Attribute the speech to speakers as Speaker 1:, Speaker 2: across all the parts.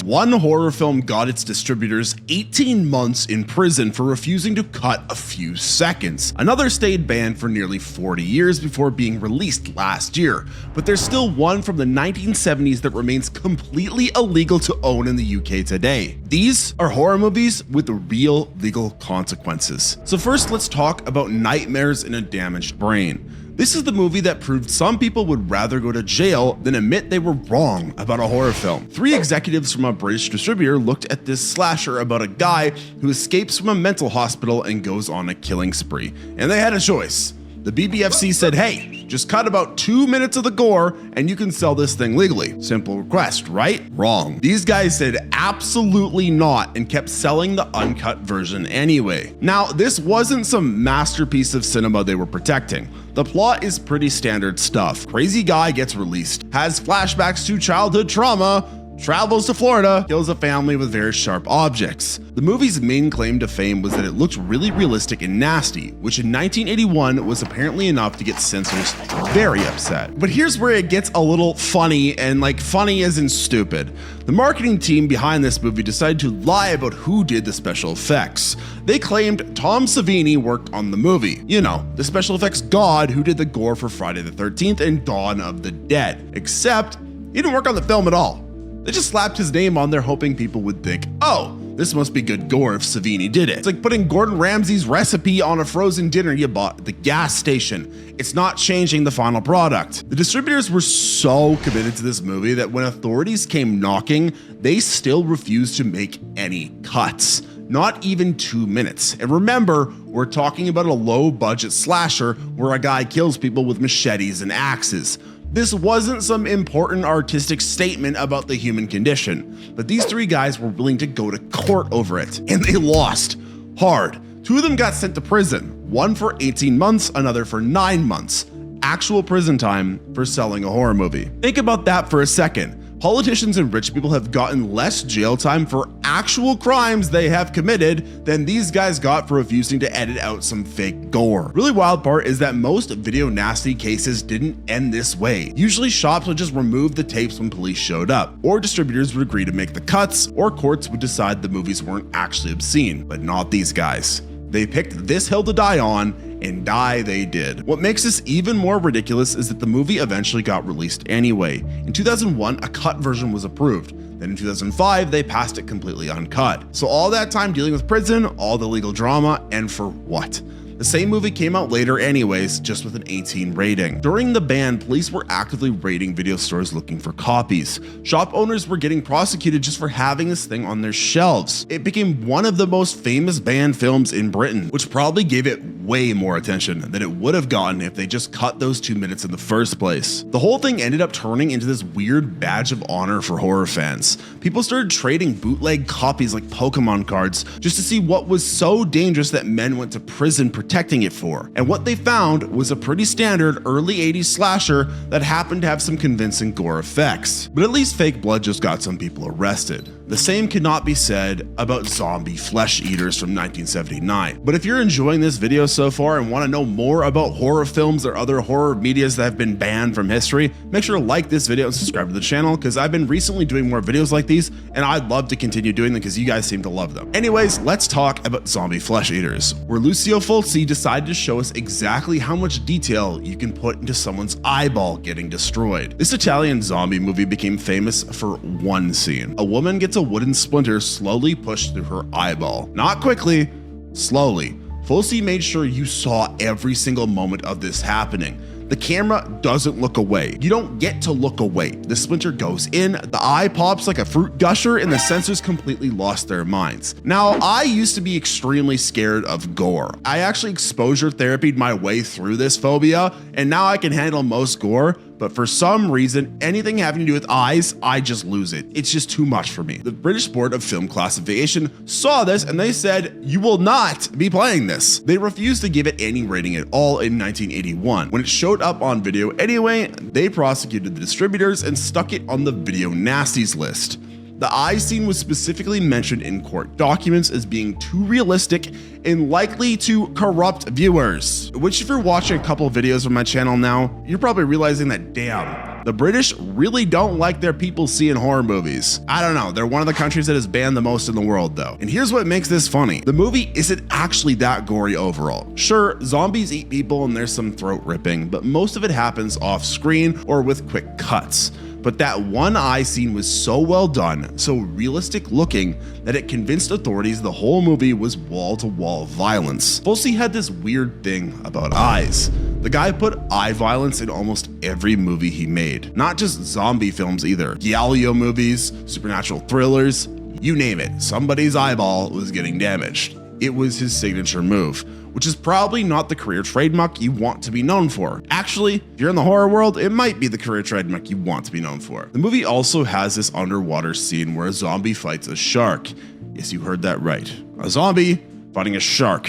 Speaker 1: One horror film got its distributors 18 months in prison for refusing to cut a few seconds. Another stayed banned for nearly 40 years before being released last year, but there's still one from the 1970s that remains completely illegal to own in the UK today. These are horror movies with real legal consequences. So first, let's talk about Nightmares in a Damaged Brain. This is the movie that proved some people would rather go to jail than admit they were wrong about a horror film. 3 executives from a British distributor looked at this slasher about a guy who escapes from a mental hospital and goes on a killing spree, and they had a choice. The BBFC said, hey, just cut about 2 minutes of the gore and you can sell this thing legally. Simple request, right? Wrong. These guys said absolutely not and kept selling the uncut version anyway. Now, this wasn't some masterpiece of cinema they were protecting. The plot is pretty standard stuff. Crazy guy gets released, has flashbacks to childhood trauma, travels to Florida, kills a family with very sharp objects. The movie's main claim to fame was that it looked really realistic and nasty, which in 1981 was apparently enough to get censors very upset. But here's where it gets a little funny, and like funny as in stupid. The marketing team behind this movie decided to lie about who did the special effects. They claimed Tom Savini worked on the movie. You know, the special effects god who did the gore for Friday the 13th and Dawn of the Dead. Except, he didn't work on the film at all. They just slapped his name on there hoping people would think, oh, this must be good gore if Savini did it. It's like putting Gordon Ramsay's recipe on a frozen dinner you bought at the gas station. It's not changing the final product. The distributors were so committed to this movie that when authorities came knocking, they still refused to make any cuts. Not even 2 minutes. And remember, we're talking about a low-budget slasher where a guy kills people with machetes and axes. This wasn't some important artistic statement about the human condition, but these 3 guys were willing to go to court over it, and they lost hard. 2 of them got sent to prison, one for 18 months, another for 9 months. Actual prison time for selling a horror movie. Think about that for a second. Politicians and rich people have gotten less jail time for actual crimes they have committed than these guys got for refusing to edit out some fake gore. Really wild part is that most video nasty cases didn't end this way. Usually shops would just remove the tapes when police showed up, or distributors would agree to make the cuts, or courts would decide the movies weren't actually obscene, but not these guys. They picked this hill to die on, and die they did. What makes this even more ridiculous is that the movie eventually got released anyway. In 2001, a cut version was approved. Then in 2005, they passed it completely uncut. So all that time dealing with prison, all the legal drama, and for what? The same movie came out later anyways, just with an 18 rating. During the ban, police were actively raiding video stores looking for copies. Shop owners were getting prosecuted just for having this thing on their shelves. It became one of the most famous banned films in Britain, which probably gave it way more attention than it would have gotten if they just cut those 2 minutes in the first place. The whole thing ended up turning into this weird badge of honor for horror fans. People started trading bootleg copies like Pokemon cards just to see what was so dangerous that men went to prison protecting it for. And what they found was a pretty standard early 80s slasher that happened to have some convincing gore effects. But at least fake blood just got some people arrested. The same cannot be said about zombie flesh eaters from 1979. But if you're enjoying this video so far and want to know more about horror films or other horror medias that have been banned from history, make sure to like this video and subscribe to the channel, because I've been recently doing more videos like these and I'd love to continue doing them because you guys seem to love them. Anyways, let's talk about zombie flesh eaters, where Lucio Fulci decided to show us exactly how much detail you can put into someone's eyeball getting destroyed. This Italian zombie movie became famous for one scene. A woman gets a wooden splinter slowly pushed through her eyeball. Not quickly, slowly. Fulci made sure you saw every single moment of this happening. The camera doesn't look away. You don't get to look away. The splinter goes in, the eye pops like a fruit gusher, and the censors completely lost their minds. Now, I used to be extremely scared of gore. I actually exposure therapied my way through this phobia, and now I can handle most gore, but for some reason, anything having to do with eyes, I just lose it. It's just too much for me. The British Board of Film Classification saw this and they said, you will not be playing this. They refused to give it any rating at all in 1981. When it showed up on video anyway, they prosecuted the distributors and stuck it on the video nasties list. The eye scene was specifically mentioned in court documents as being too realistic and likely to corrupt viewers. Which, if you're watching a couple of videos on my channel now, you're probably realizing that, damn, The British really don't like their people seeing horror movies. I don't know, they're one of the countries that is banned the most in the world though. And here's what makes this funny. The movie isn't actually that gory overall. Sure, zombies eat people and there's some throat ripping, but most of it happens off screen or with quick cuts. But that one eye scene was so well done, so realistic looking, that it convinced authorities the whole movie was wall-to-wall violence. Folsey had this weird thing about eyes. The guy put eye violence in almost every movie he made. Not just zombie films either. Giallo movies, supernatural thrillers, you name it, somebody's eyeball was getting damaged. It was his signature move, which is probably not the career trademark you want to be known for. Actually, if you're in the horror world, it might be the career trademark you want to be known for. The movie also has this underwater scene where a zombie fights a shark. Yes, you heard that right. A zombie fighting a shark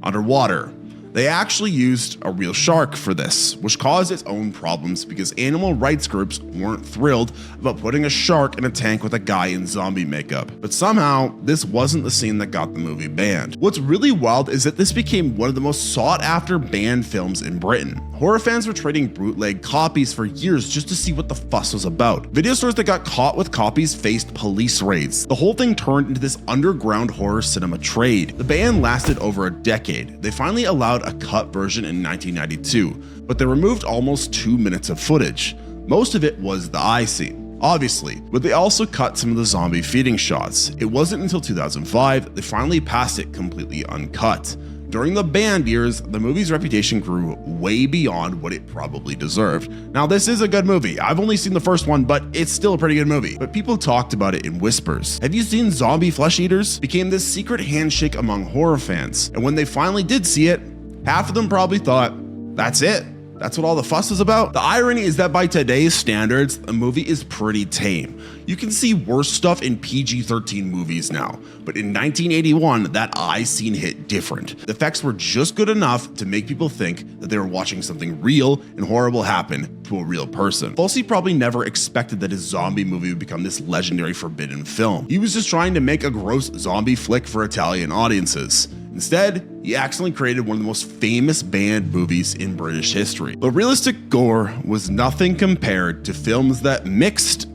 Speaker 1: underwater. They actually used a real shark for this, which caused its own problems because animal rights groups weren't thrilled about putting a shark in a tank with a guy in zombie makeup. But somehow, this wasn't the scene that got the movie banned. What's really wild is that this became one of the most sought after banned films in Britain. Horror fans were trading bootleg copies for years just to see what the fuss was about. Video stores that got caught with copies faced police raids. The whole thing turned into this underground horror cinema trade. The ban lasted over a decade. They finally allowed a cut version in 1992, but they removed almost 2 minutes of footage. Most of it was the eye scene, obviously, but they also cut some of the zombie feeding shots. It wasn't until 2005 they finally passed it completely uncut. During the banned years, the movie's reputation grew way beyond what it probably deserved. Now, this is a good movie. I've only seen the first one, but it's still a pretty good movie. But people talked about it in whispers. Have you seen Zombie Flesh Eaters? Became this secret handshake among horror fans. And when they finally did see it, half of them probably thought, that's it. That's what all the fuss is about. The irony is that by today's standards, the movie is pretty tame. You can see worse stuff in PG-13 movies now, but in 1981, that eye scene hit different. The effects were just good enough to make people think that they were watching something real and horrible happen to a real person. Folsey probably never expected that his zombie movie would become this legendary forbidden film. He was just trying to make a gross zombie flick for Italian audiences. Instead, he accidentally created one of the most famous banned movies in British history. The realistic gore was nothing compared to films that mixed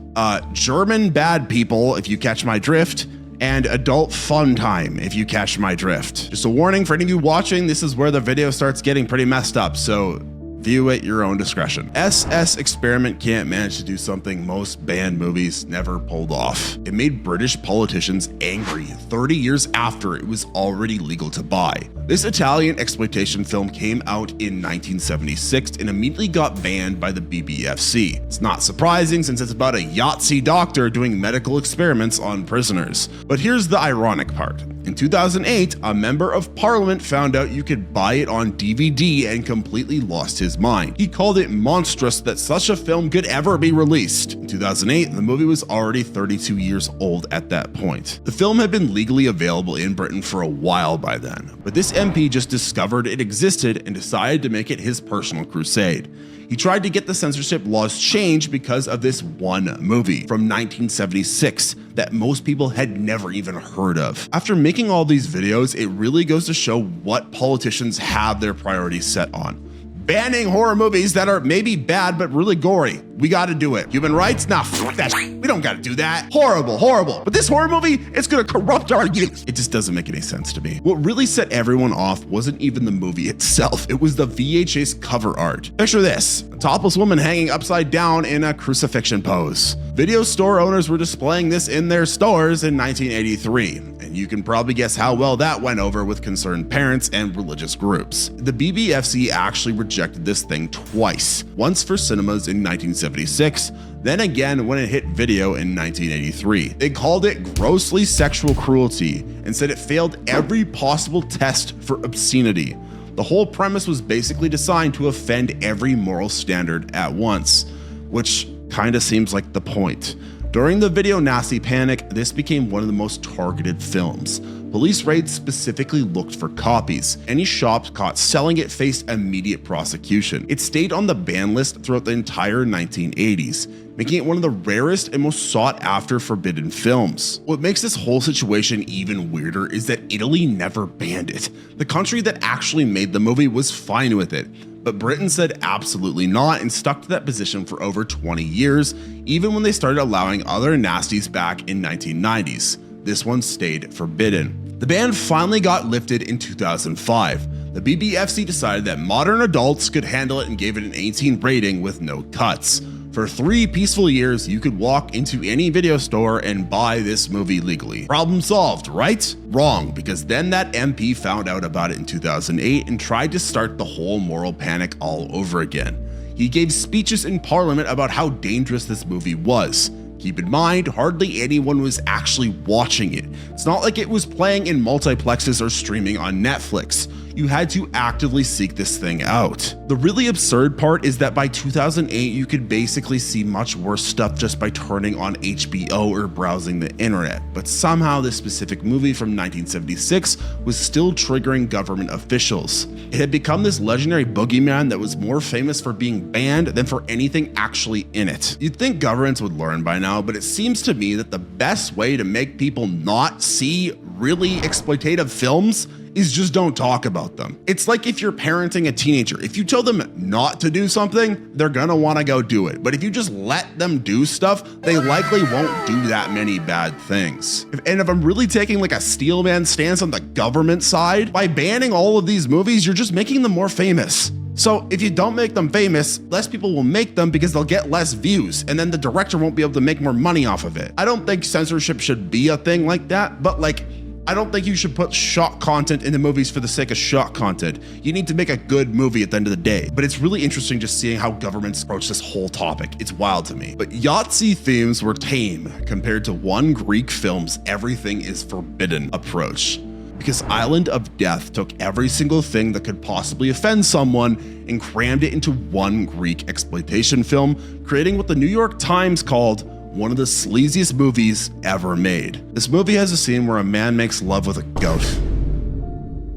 Speaker 1: German bad people, if you catch my drift, and adult fun time, if you catch my drift. Just a warning for any of you watching, this is where the video starts getting pretty messed up, so view at your own discretion. SS Experiment can't manage to do something most banned movies never pulled off. It made British politicians angry 30 years after it was already legal to buy. This Italian exploitation film came out in 1976 and immediately got banned by the BBFC. It's not surprising since it's about a Yahtzee doctor doing medical experiments on prisoners. But here's the ironic part. In 2008, a member of parliament found out you could buy it on DVD and completely lost his mind. He called it monstrous that such a film could ever be released. In 2008, the movie was already 32 years old at that point. The film had been legally available in Britain for a while by then, but this MP just discovered it existed and decided to make it his personal crusade. He tried to get the censorship laws changed because of this one movie from 1976 that most people had never even heard of. After making all these videos, it really goes to show what politicians have their priorities set on. Banning horror movies that are maybe bad but really gory. We gotta do it. Human rights? Nah, fuck that shit. We don't gotta do that. Horrible, horrible. But this horror movie, it's gonna corrupt our youth. It just doesn't make any sense to me. What really set everyone off wasn't even the movie itself. It was the VHS cover art. Picture this, a topless woman hanging upside down in a crucifixion pose. Video store owners were displaying this in their stores in 1983. And you can probably guess how well that went over with concerned parents and religious groups. The BBFC actually rejected this thing twice. Once for cinemas in 1976, then again when it hit video in 1983. They called it grossly sexual cruelty and said it failed every possible test for obscenity. The whole premise was basically designed to offend every moral standard at once, which kinda seems like the point. During the video nasty panic, this became one of the most targeted films. Police raids specifically looked for copies. Any shops caught selling it faced immediate prosecution. It stayed on the ban list throughout the entire 1980s, making it one of the rarest and most sought after forbidden films. What makes this whole situation even weirder is that Italy never banned it. The country that actually made the movie was fine with it, but Britain said absolutely not and stuck to that position for over 20 years, even when they started allowing other nasties back in 1990s. This one stayed forbidden. The ban finally got lifted in 2005. The BBFC decided that modern adults could handle it and gave it an 18 rating with no cuts. For 3 peaceful years, you could walk into any video store and buy this movie legally. Problem solved, right? Wrong, because then that MP found out about it in 2008 and tried to start the whole moral panic all over again. He gave speeches in Parliament about how dangerous this movie was. Keep in mind, hardly anyone was actually watching it. It's not like it was playing in multiplexes or streaming on Netflix. You had to actively seek this thing out. The really absurd part is that by 2008, you could basically see much worse stuff just by turning on HBO or browsing the internet. But somehow this specific movie from 1976 was still triggering government officials. It had become this legendary boogeyman that was more famous for being banned than for anything actually in it. You'd think governments would learn by now, but it seems to me that the best way to make people not see really exploitative films is just don't talk about them. It's like if you're parenting a teenager. If you tell them not to do something, they're gonna wanna go do it. But if you just let them do stuff, they likely won't do that many bad things. If I'm really taking like a steelman stance on the government side, by banning all of these movies, you're just making them more famous. So if you don't make them famous, less people will make them because they'll get less views, and then the director won't be able to make more money off of it. I don't think censorship should be a thing like that, but like, I don't think you should put shock content into movies for the sake of shock content. You need to make a good movie at the end of the day. But it's really interesting just seeing how governments approach this whole topic. It's wild to me. But Yahtzee themes were tame compared to one Greek film's everything is forbidden approach. Because Island of Death took every single thing that could possibly offend someone and crammed it into one Greek exploitation film, creating what the New York Times called one of the sleaziest movies ever made. This movie has a scene where a man makes love with a goat.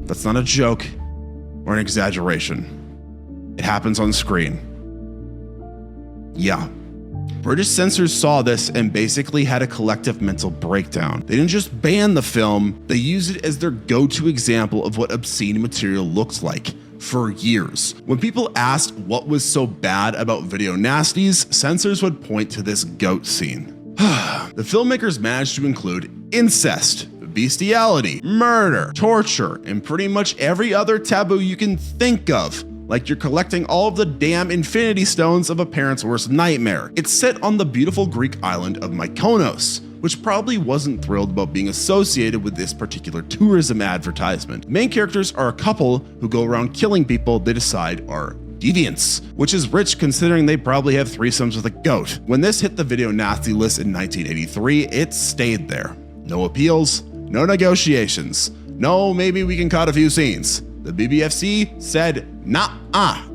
Speaker 1: That's not a joke or an exaggeration. It happens on screen. Yeah. British censors saw this and basically had a collective mental breakdown. They didn't just ban the film, they used it as their go-to example of what obscene material looks like for years. When people asked what was so bad about video nasties, censors would point to this goat scene. The filmmakers managed to include incest, bestiality, murder, torture, and pretty much every other taboo you can think of. Like you're collecting all of the damn infinity stones of a parent's worst nightmare. It's set on the beautiful Greek island of Mykonos, which probably wasn't thrilled about being associated with this particular tourism advertisement. Main characters are a couple who go around killing people they decide are deviants, which is rich considering they probably have threesomes with a goat. When this hit the video nasty list in 1983, it stayed there. No appeals, no negotiations. No, maybe we can cut a few scenes. The BBFC said, nah,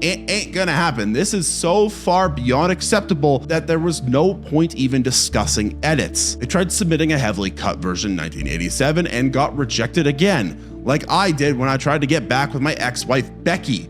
Speaker 1: it ain't gonna happen. This is so far beyond acceptable that there was no point even discussing edits. They tried submitting a heavily cut version in 1987 and got rejected again, like I did when I tried to get back with my ex-wife Becky.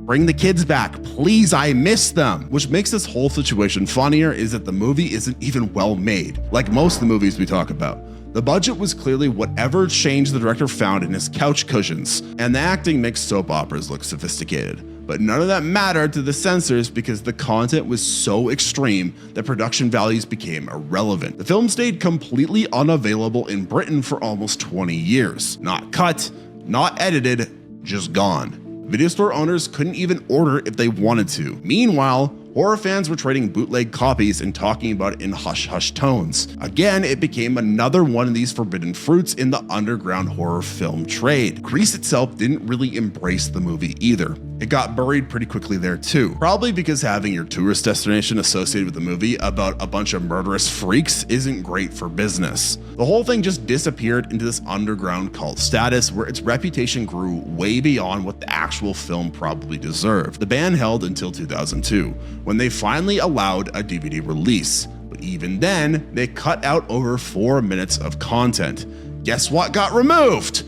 Speaker 1: Bring the kids back, please, I miss them. Which makes this whole situation funnier is that the movie isn't even well made, like most of the movies we talk about. The budget was clearly whatever change the director found in his couch cushions, and the acting makes soap operas look sophisticated. But none of that mattered to the censors because the content was so extreme that production values became irrelevant. The film stayed completely unavailable in Britain for almost 20 years. Not cut, not edited, just gone. Video store owners couldn't even order if they wanted to. Meanwhile, horror fans were trading bootleg copies and talking about it in hush-hush tones. Again, it became another one of these forbidden fruits in the underground horror film trade. Greece itself didn't really embrace the movie either. It got buried pretty quickly there too. Probably because having your tourist destination associated with the movie about a bunch of murderous freaks isn't great for business. The whole thing just disappeared into this underground cult status where its reputation grew way beyond what the actual film probably deserved. The ban held until 2002, when they finally allowed a DVD release. But even then, they cut out over 4 minutes of content. Guess what got removed?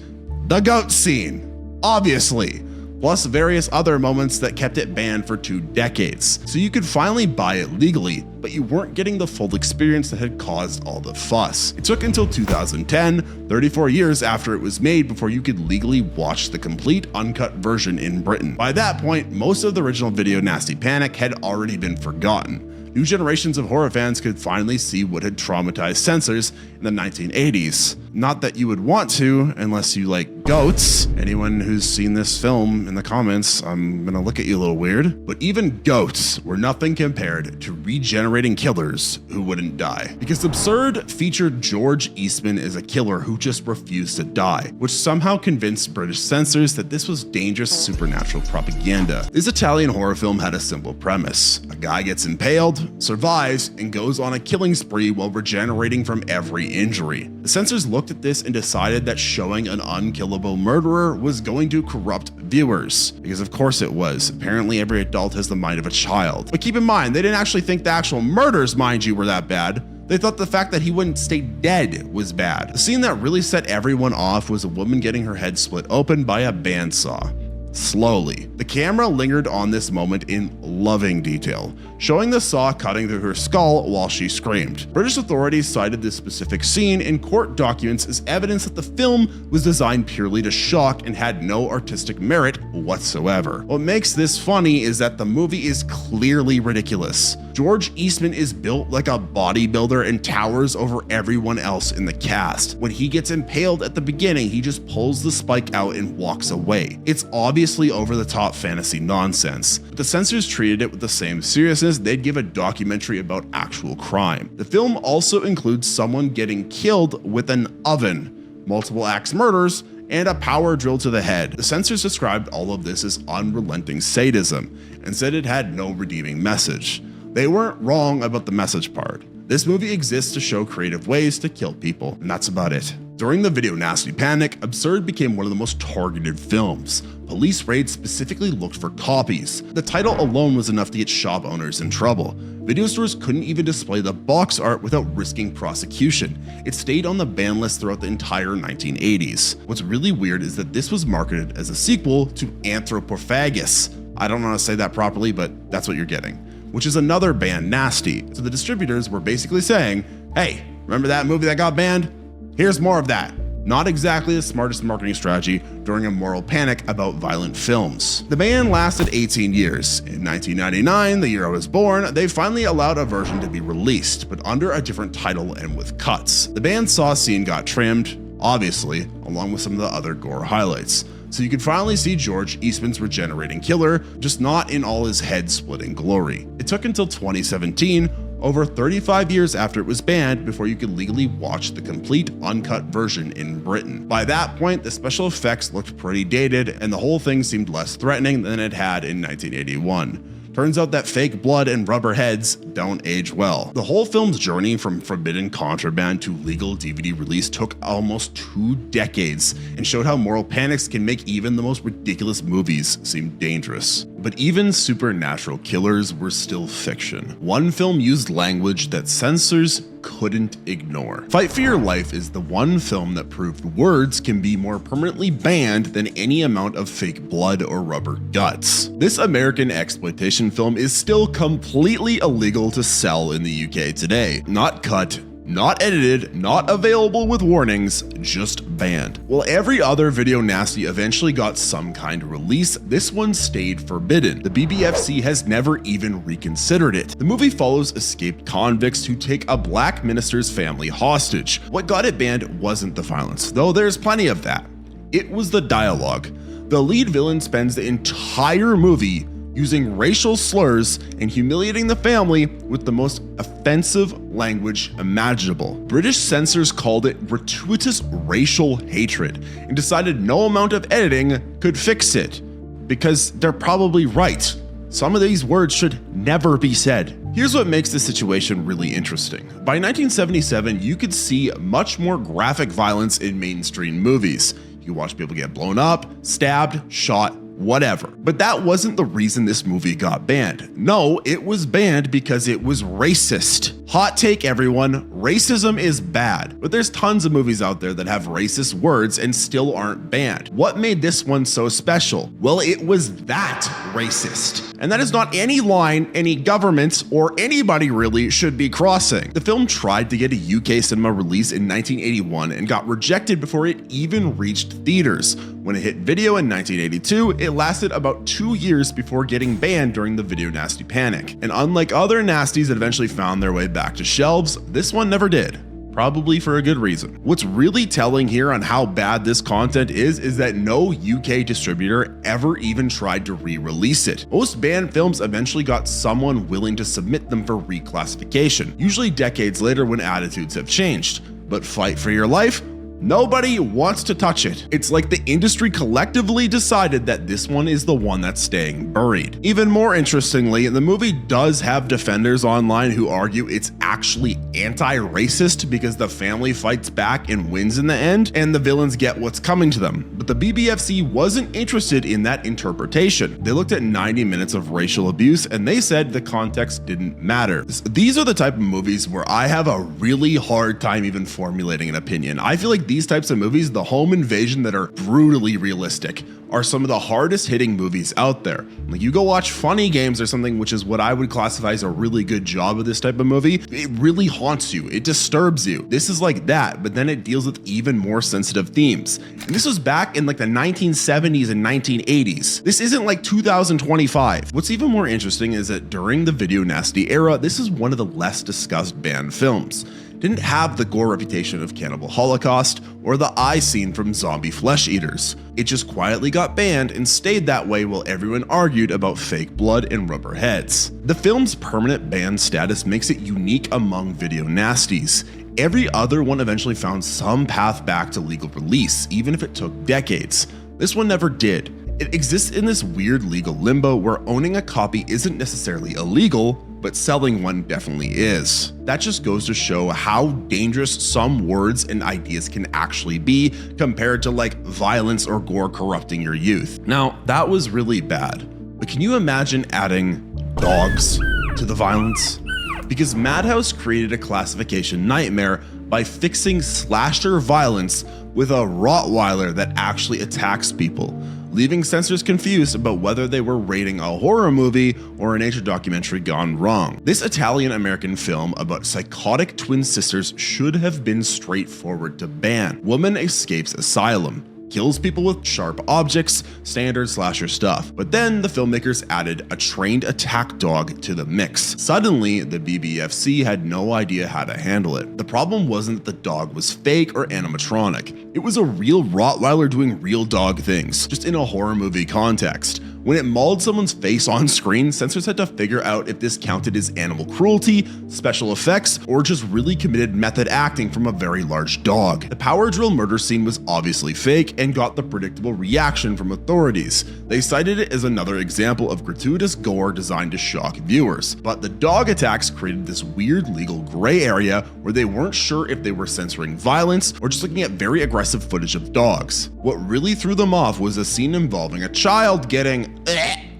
Speaker 1: The goat scene. Obviously. plus various other moments that kept it banned for 2 decades. So you could finally buy it legally, but you weren't getting the full experience that had caused all the fuss. It took until 2010, 34 years after it was made, before you could legally watch the complete uncut version in Britain. By that point, most of the original video Nasty Panic had already been forgotten. New generations of horror fans could finally see what had traumatized censors in the 1980s. Not that you would want to, unless you like goats. Anyone who's seen this film in the comments, I'm gonna look at you a little weird. But even goats were nothing compared to regenerating killers who wouldn't die. Because Absurd featured George Eastman as a killer who just refused to die, which somehow convinced British censors that this was dangerous supernatural propaganda. This Italian horror film had a simple premise. A guy gets impaled, survives, and goes on a killing spree while regenerating from every injury. The censors looked at this and decided that showing an unkillable murderer was going to corrupt viewers. Because of course it was. Apparently every adult has the mind of a child. But keep in mind, they didn't actually think the actual murders, mind you, were that bad. They thought the fact that he wouldn't stay dead was bad. The scene that really set everyone off was a woman getting her head split open by a bandsaw. Slowly. The camera lingered on this moment in loving detail, showing the saw cutting through her skull while she screamed. British authorities cited this specific scene in court documents as evidence that the film was designed purely to shock and had no artistic merit whatsoever. What makes this funny is that the movie is clearly ridiculous. George Eastman is built like a bodybuilder and towers over everyone else in the cast. When he gets impaled at the beginning, he just pulls the spike out and walks away. It's obviously over-the-top fantasy nonsense, but the censors treated it with the same seriousness they'd give a documentary about actual crime. The film also includes someone getting killed with an oven, multiple axe murders, and a power drill to the head. The censors described all of this as unrelenting sadism and said it had no redeeming message. They weren't wrong about the message part. This movie exists to show creative ways to kill people, and that's about it. During the video Nasty Panic, Absurd became one of the most targeted films. Police raids specifically looked for copies. The title alone was enough to get shop owners in trouble. Video stores couldn't even display the box art without risking prosecution. It stayed on the ban list throughout the entire 1980s. What's really weird is that this was marketed as a sequel to Anthropophagus. I don't know how to say that properly, but that's what you're getting. Which is another banned Nasty. So the distributors were basically saying, hey, remember that movie that got banned? Here's more of that. Not exactly the smartest marketing strategy during a moral panic about violent films. The ban lasted 18 years. In 1999, the year I was born, they finally allowed a version to be released, but under a different title and with cuts. The bandsaw scene got trimmed, obviously, along with some of the other gore highlights. So you could finally see George Eastman's regenerating killer, just not in all his head-splitting glory. It took until 2017, over 35 years after it was banned, before you could legally watch the complete uncut version in Britain. By that point, the special effects looked pretty dated, and the whole thing seemed less threatening than it had in 1981. Turns out that fake blood and rubber heads don't age well. The whole film's journey from forbidden contraband to legal DVD release took almost 2 decades and showed how moral panics can make even the most ridiculous movies seem dangerous. But even supernatural killers were still fiction. One film used language that censors couldn't ignore. Fight for Your Life is the one film that proved words can be more permanently banned than any amount of fake blood or rubber guts. This American exploitation film is still completely illegal to sell in the UK today. Not cut, not edited, not available with warnings, just banned. While every other video nasty eventually got some kind of release, this one stayed forbidden. The BBFC has never even reconsidered it. The movie follows escaped convicts who take a black minister's family hostage. What got it banned wasn't the violence, though there's plenty of that. It was the dialogue. The lead villain spends the entire movie using racial slurs and humiliating the family with the most offensive language imaginable. British censors called it gratuitous racial hatred and decided no amount of editing could fix it, because they're probably right. Some of these words should never be said. Here's what makes this situation really interesting. By 1977, you could see much more graphic violence in mainstream movies. You could watch people get blown up, stabbed, shot, whatever. But that wasn't the reason this movie got banned. No, it was banned because it was racist. Hot take everyone, racism is bad, but there's tons of movies out there that have racist words and still aren't banned. What made this one so special? Well, it was that racist. And that is not any line any government or anybody really should be crossing. The film tried to get a UK cinema release in 1981 and got rejected before it even reached theaters. When it hit video in 1982, it lasted about 2 years before getting banned during the video nasty panic. And unlike other nasties that eventually found their way back to shelves, this one never did. Probably for a good reason. What's really telling here on how bad this content is that no UK distributor ever even tried to re-release it. Most banned films eventually got someone willing to submit them for reclassification, usually decades later when attitudes have changed. But fight for your life? Nobody wants to touch it. It's like the industry collectively decided that this one is the one that's staying buried. Even more interestingly, the movie does have defenders online who argue it's actually anti-racist because the family fights back and wins in the end, and the villains get what's coming to them. But the BBFC wasn't interested in that interpretation. They looked at 90 minutes of racial abuse and they said the context didn't matter. These are the type of movies where I have a really hard time even formulating an opinion. I feel like these types of movies, the home invasion that are brutally realistic, are some of the hardest hitting movies out there. Like, you go watch Funny Games or something, which is what I would classify as a really good job of this type of movie. It really haunts you. It disturbs you. This is like that, but then it deals with even more sensitive themes. And this was back in like the 1970s and 1980s. This isn't like 2025. What's even more interesting is that during the video nasty era, this is one of the less discussed banned films. Didn't have the gore reputation of Cannibal Holocaust or the eye scene from Zombie Flesh Eaters. It just quietly got banned and stayed that way while everyone argued about fake blood and rubber heads. The film's permanent ban status makes it unique among video nasties. Every other one eventually found some path back to legal release, even if it took decades. This one never did. It exists in this weird legal limbo where owning a copy isn't necessarily illegal, but selling one definitely is. That just goes to show how dangerous some words and ideas can actually be compared to like violence or gore corrupting your youth. Now, that was really bad, but can you imagine adding dogs to the violence? Because MADHOUSE created a classification nightmare by fixing slasher violence with a Rottweiler that actually attacks people, leaving censors confused about whether they were rating a horror movie or a nature documentary gone wrong. This Italian-American film about psychotic twin sisters should have been straightforward to ban. Woman escapes asylum, kills people with sharp objects, standard slasher stuff. But then the filmmakers added a trained attack dog to the mix. Suddenly, the BBFC had no idea how to handle it. The problem wasn't that the dog was fake or animatronic. It was a real Rottweiler doing real dog things, just in a horror movie context. When it mauled someone's face on screen, censors had to figure out if this counted as animal cruelty, special effects, or just really committed method acting from a very large dog. The power drill murder scene was obviously fake and got the predictable reaction from authorities. They cited it as another example of gratuitous gore designed to shock viewers. But the dog attacks created this weird legal gray area where they weren't sure if they were censoring violence or just looking at very aggressive footage of dogs. What really threw them off was a scene involving a child getting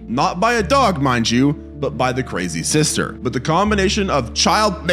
Speaker 1: not by a dog, mind you, but by the crazy sister. But the combination of child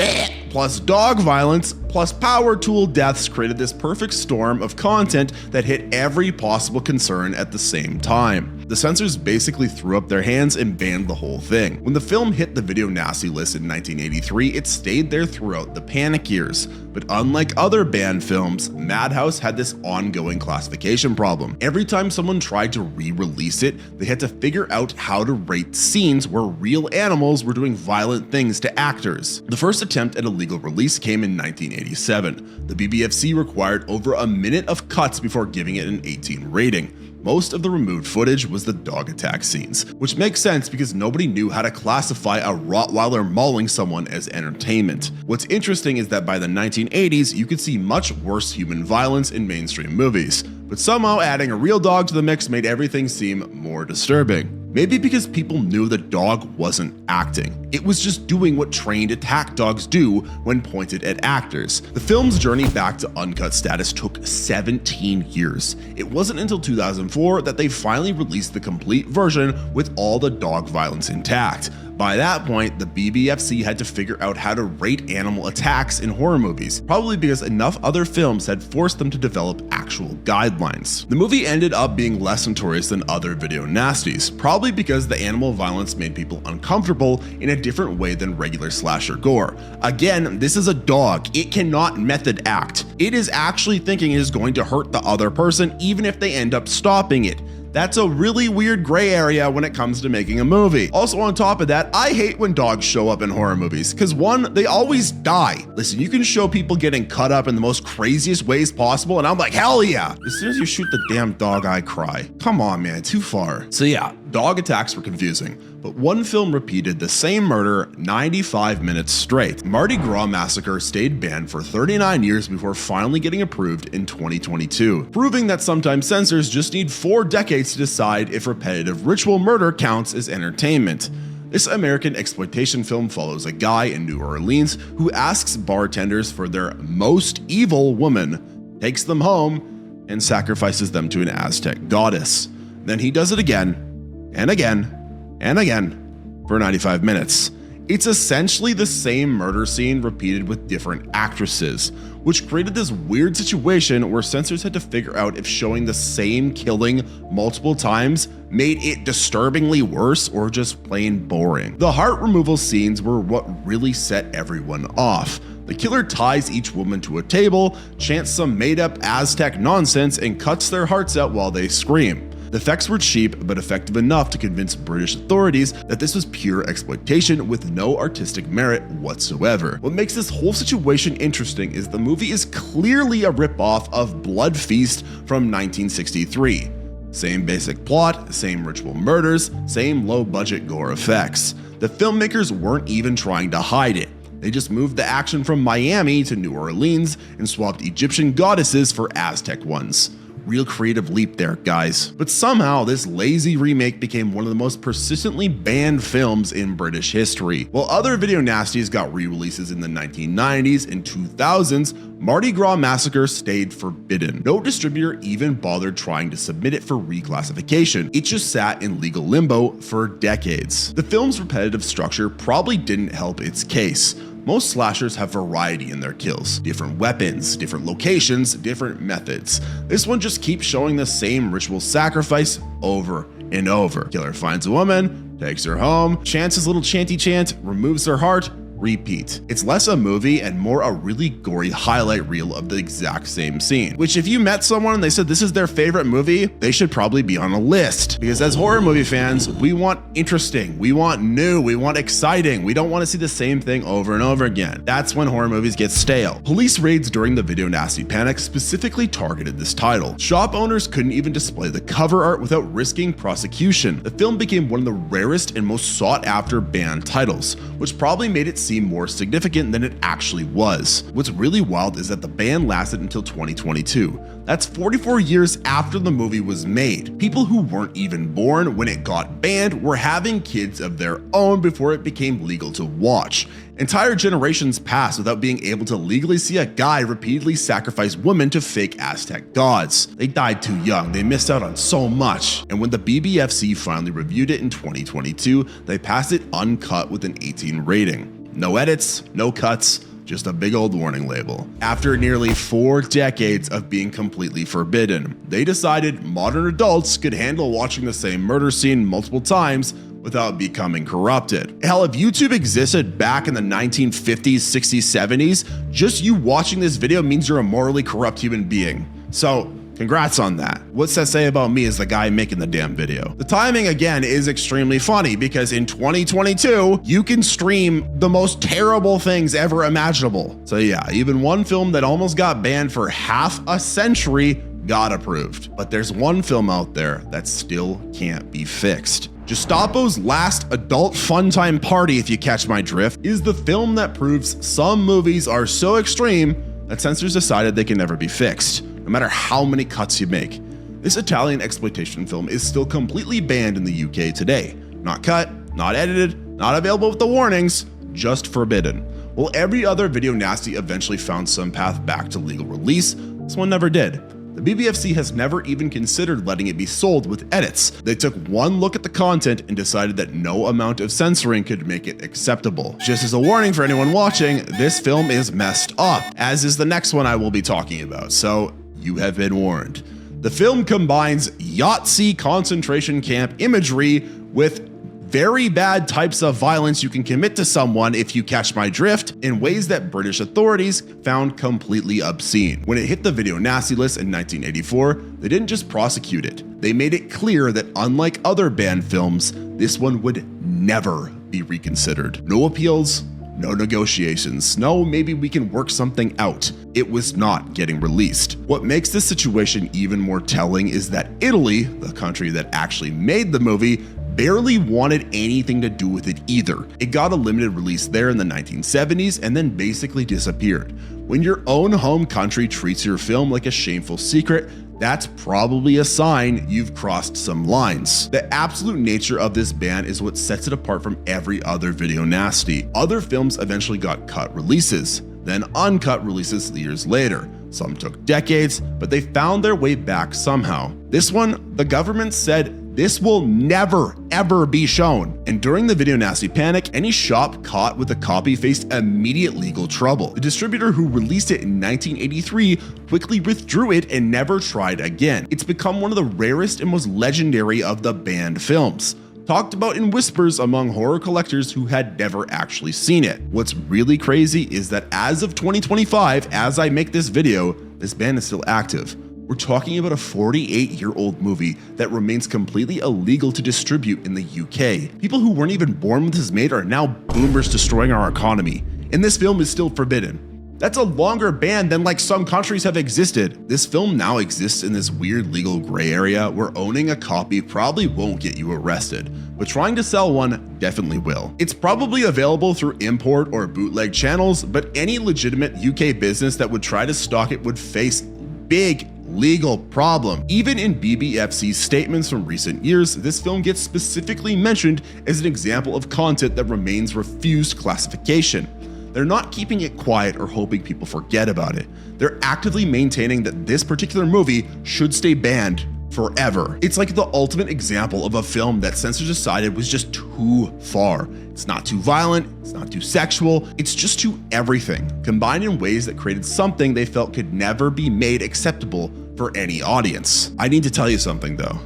Speaker 1: plus dog violence plus power tool deaths created this perfect storm of content that hit every possible concern at the same time. The censors basically threw up their hands and banned the whole thing. When the film hit the video nasty list in 1983, it stayed there throughout the panic years. But unlike other banned films, MADHOUSE had this ongoing classification problem. Every time someone tried to re-release it, they had to figure out how to rate scenes where real animals were doing violent things to actors. The first attempt at a legal release came in 1987. The BBFC required over a minute of cuts before giving it an 18 rating. Most of the removed footage was the dog attack scenes, which makes sense because nobody knew how to classify a Rottweiler mauling someone as entertainment. What's interesting is that by the 1980s, you could see much worse human violence in mainstream movies, but somehow adding a real dog to the mix made everything seem more disturbing. Maybe because people knew the dog wasn't acting. It was just doing what trained attack dogs do when pointed at actors. The film's journey back to uncut status took 17 years. It wasn't until 2004 that they finally released the complete version with all the dog violence intact. By that point, the BBFC had to figure out how to rate animal attacks in horror movies, probably because enough other films had forced them to develop actual guidelines. The movie ended up being less notorious than other video nasties, probably because the animal violence made people uncomfortable in a different way than regular slasher gore. Again, this is a dog. It cannot method act. It is actually thinking it is going to hurt the other person even if they end up stopping it. That's a really weird gray area when it comes to making a movie. Also, on top of that, I hate when dogs show up in horror movies, because one, they always die. Listen, you can show people getting cut up in the most craziest ways possible, and I'm like, hell yeah. As soon as you shoot the damn dog, I cry. Come on, man, too far. So yeah, dog attacks were confusing, but one film repeated the same murder 95 minutes straight. Mardi Gras Massacre stayed banned for 39 years before finally getting approved in 2022, proving that sometimes censors just need 4 decades to decide if repetitive ritual murder counts as entertainment. This American exploitation film follows a guy in New Orleans who asks bartenders for their most evil woman, takes them home, and sacrifices them to an Aztec goddess. Then he does it again, and again, and again, for 95 minutes. It's essentially the same murder scene repeated with different actresses, which created this weird situation where censors had to figure out if showing the same killing multiple times made it disturbingly worse or just plain boring. The heart removal scenes were what really set everyone off. The killer ties each woman to a table, chants some made-up Aztec nonsense, and cuts their hearts out while they scream. The effects were cheap, but effective enough to convince British authorities that this was pure exploitation with no artistic merit whatsoever. What makes this whole situation interesting is the movie is clearly a ripoff of Blood Feast from 1963. Same basic plot, same ritual murders, same low-budget gore effects. The filmmakers weren't even trying to hide it. They just moved the action from Miami to New Orleans and swapped Egyptian goddesses for Aztec ones. Real creative leap there, guys. But somehow this lazy remake became one of the most persistently banned films in British history. While other video nasties got re-releases in the 1990s and 2000s, Mardi Gras Massacre stayed forbidden. No distributor even bothered trying to submit it for reclassification. It just sat in legal limbo for decades. The film's repetitive structure probably didn't help its case. Most slashers have variety in their kills, different weapons, different locations, different methods. This one just keeps showing the same ritual sacrifice over and over. Killer finds a woman, takes her home, chants his little chanty chant, removes her heart, repeat. It's less a movie and more a really gory highlight reel of the exact same scene, which if you met someone and they said this is their favorite movie, they should probably be on a list. Because as horror movie fans, we want interesting, we want new, we want exciting. We don't want to see the same thing over and over again. That's when horror movies get stale. Police raids during the video nasty panic specifically targeted this title. Shop owners couldn't even display the cover art without risking prosecution. The film became one of the rarest and most sought after banned titles, which probably made it seem more significant than it actually was. What's really wild is that the ban lasted until 2022. That's 44 years after the movie was made. People who weren't even born when it got banned were having kids of their own before it became legal to watch. Entire generations passed without being able to legally see a guy repeatedly sacrifice women to fake Aztec gods. They died too young, they missed out on so much. And when the BBFC finally reviewed it in 2022, they passed it uncut with an 18 rating. No edits, no cuts, just a big old warning label. After nearly 4 decades of being completely forbidden, they decided modern adults could handle watching the same murder scene multiple times without becoming corrupted. Hell, if YouTube existed back in the 1950s, 60s, 70s, just you watching this video means you're a morally corrupt human being. So, congrats on that. What's that say about me as the guy making the damn video? The timing again is extremely funny because in 2022, you can stream the most terrible things ever imaginable. So yeah, even one film that almost got banned for half a century got approved. But there's one film out there that still can't be fixed. Gestapo's last adult fun time party, if you catch my drift, is the film that proves some movies are so extreme that censors decided they can never be fixed, no matter how many cuts you make. This Italian exploitation film is still completely banned in the UK today. Not cut, not edited, not available with the warnings, just forbidden. While every other video nasty eventually found some path back to legal release, this one never did. The BBFC has never even considered letting it be sold with edits. They took one look at the content and decided that no amount of censoring could make it acceptable. Just as a warning for anyone watching, this film is messed up, as is the next one I will be talking about, so you have been warned. The film combines Yahtzee concentration camp imagery with very bad types of violence you can commit to someone, if you catch my drift, in ways that British authorities found completely obscene. When it hit the video nasty list in 1984, they didn't just prosecute it. They made it clear that unlike other banned films, this one would never be reconsidered. No appeals, no negotiations. No, maybe we can work something out. It was not getting released. What makes this situation even more telling is that Italy, the country that actually made the movie, barely wanted anything to do with it either. It got a limited release there in the 1970s and then basically disappeared. When your own home country treats your film like a shameful secret, that's probably a sign you've crossed some lines. The absolute nature of this ban is what sets it apart from every other video nasty. Other films eventually got cut releases, then uncut releases years later. Some took decades, but they found their way back somehow. This one, the government said, this will never, ever be shown. And during the video nasty panic, any shop caught with a copy faced immediate legal trouble. The distributor who released it in 1983 quickly withdrew it and never tried again. It's become one of the rarest and most legendary of the banned films, talked about in whispers among horror collectors who had never actually seen it. What's really crazy is that as of 2025, as I make this video, this ban is still active. We're talking about a 48-year-old movie that remains completely illegal to distribute in the UK. People who weren't even born when this was made are now boomers destroying our economy, and this film is still forbidden. That's a longer ban than like some countries have existed. This film now exists in this weird legal gray area where owning a copy probably won't get you arrested, but trying to sell one definitely will. It's probably available through import or bootleg channels, but any legitimate UK business that would try to stock it would face big legal problem. Even in BBFC's statements from recent years, this film gets specifically mentioned as an example of content that remains refused classification. They're not keeping it quiet or hoping people forget about it. They're actively maintaining that this particular movie should stay banned forever. It's like the ultimate example of a film that censors decided was just too far. It's not too violent, it's not too sexual, it's just too everything, combined in ways that created something they felt could never be made acceptable for any audience. I need to tell you something though.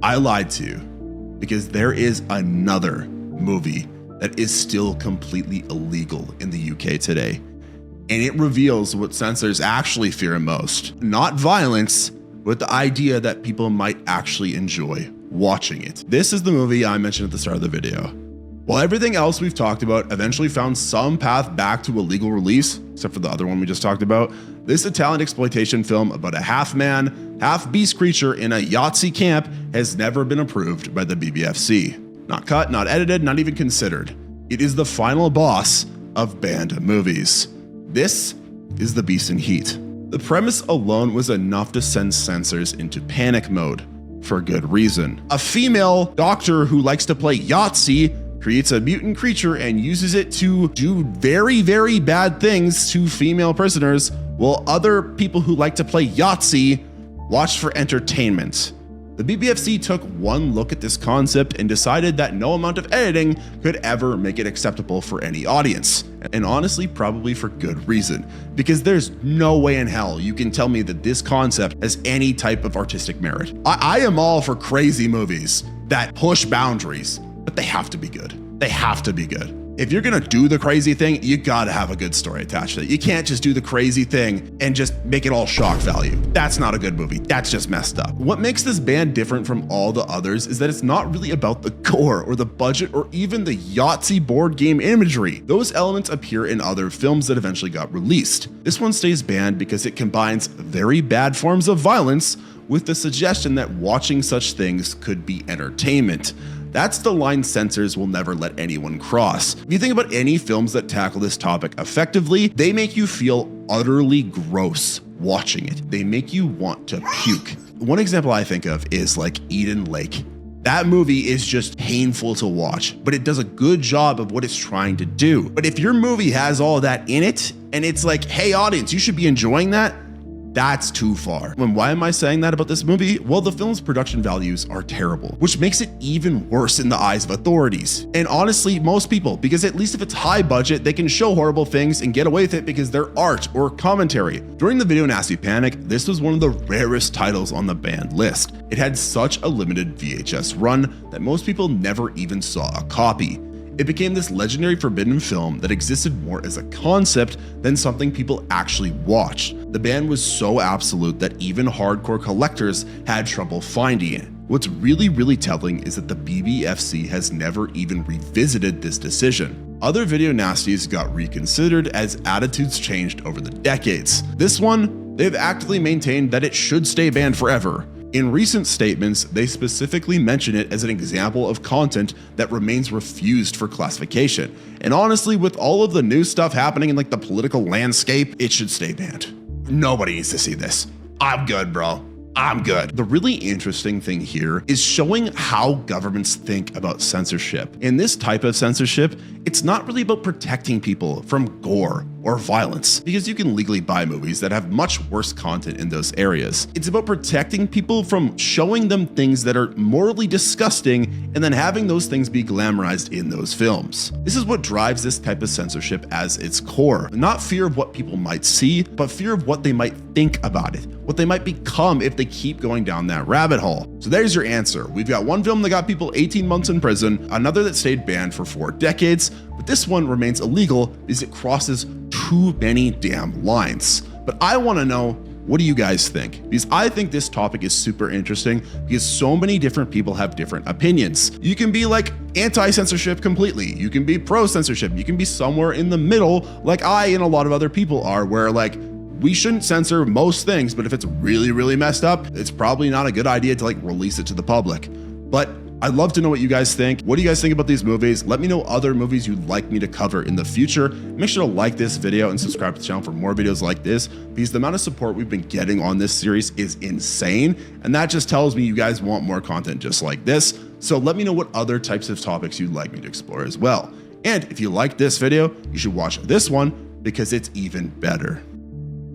Speaker 1: I lied to you, because there is another movie that is still completely illegal in the UK today. And it reveals what censors actually fear most. Not violence, but the idea that people might actually enjoy watching it. This is the movie I mentioned at the start of the video. While everything else we've talked about eventually found some path back to a legal release, except for the other one we just talked about, this Italian exploitation film about a half-man, half-beast creature in a Yahtzee camp has never been approved by the BBFC. Not cut, not edited, not even considered. It is the final boss of banned movies. This is The Beast in Heat. The premise alone was enough to send censors into panic mode, for good reason. A female doctor who likes to play Yahtzee creates a mutant creature and uses it to do very, very bad things to female prisoners, while other people who like to play Yahtzee watch for entertainment. The BBFC took one look at this concept and decided that no amount of editing could ever make it acceptable for any audience. And honestly, probably for good reason, because there's no way in hell you can tell me that this concept has any type of artistic merit. I am all for crazy movies that push boundaries, but they have to be good. They have to be good. If you're gonna do the crazy thing, you gotta have a good story attached to it. You can't just do the crazy thing and just make it all shock value. That's not a good movie. That's just messed up. What makes this ban different from all the others is that it's not really about the gore or the budget or even the Yahtzee board game imagery. Those elements appear in other films that eventually got released. This one stays banned because it combines very bad forms of violence with the suggestion that watching such things could be entertainment. That's the line censors will never let anyone cross. If you think about any films that tackle this topic effectively, they make you feel utterly gross watching it. They make you want to puke. One example I think of is like Eden Lake. That movie is just painful to watch, but it does a good job of what it's trying to do. But if your movie has all that in it, and it's like, hey audience, you should be enjoying that, That's too far. And why am I saying that about this movie? Well, the film's production values are terrible, which makes it even worse in the eyes of authorities. And honestly, most people, because at least if it's high budget, they can show horrible things and get away with it because they're art or commentary. During the video nasty panic, this was one of the rarest titles on the banned list. It had such a limited VHS run that most people never even saw a copy. It became this legendary forbidden film that existed more as a concept than something people actually watched. The ban was so absolute that even hardcore collectors had trouble finding it. What's really telling is that the BBFC has never even revisited this decision. Other video nasties got reconsidered as attitudes changed over the decades. This one, they've actively maintained that it should stay banned forever. In recent statements, they specifically mention it as an example of content that remains refused for classification. And honestly, with all of the new stuff happening in like the political landscape, it should stay banned. Nobody needs to see this. I'm good, bro. I'm good. The really interesting thing here is showing how governments think about censorship. In this type of censorship, it's not really about protecting people from gore or violence, because you can legally buy movies that have much worse content in those areas. It's about protecting people from showing them things that are morally disgusting and then having those things be glamorized in those films. This is what drives this type of censorship as its core. Not fear of what people might see, but fear of what they might think about it, what they might become if they keep going down that rabbit hole. So there's your answer. We've got one film that got people 18 months in prison, another that stayed banned for 4 decades, but this one remains illegal because it crosses too many damn lines. But I want to know, what do you guys think? Because I think this topic is super interesting because so many different people have different opinions. You can be like anti-censorship completely. You can be pro-censorship. You can be somewhere in the middle like I and a lot of other people are, where like we shouldn't censor most things, but if it's really messed up, it's probably not a good idea to like release it to the public. But I'd love to know what you guys think. What do you guys think about these movies? Let me know other movies you'd like me to cover in the future. Make sure to like this video and subscribe to the channel for more videos like this, because the amount of support we've been getting on this series is insane. And that just tells me you guys want more content just like this. So let me know what other types of topics you'd like me to explore as well. And if you like this video, you should watch this one because it's even better.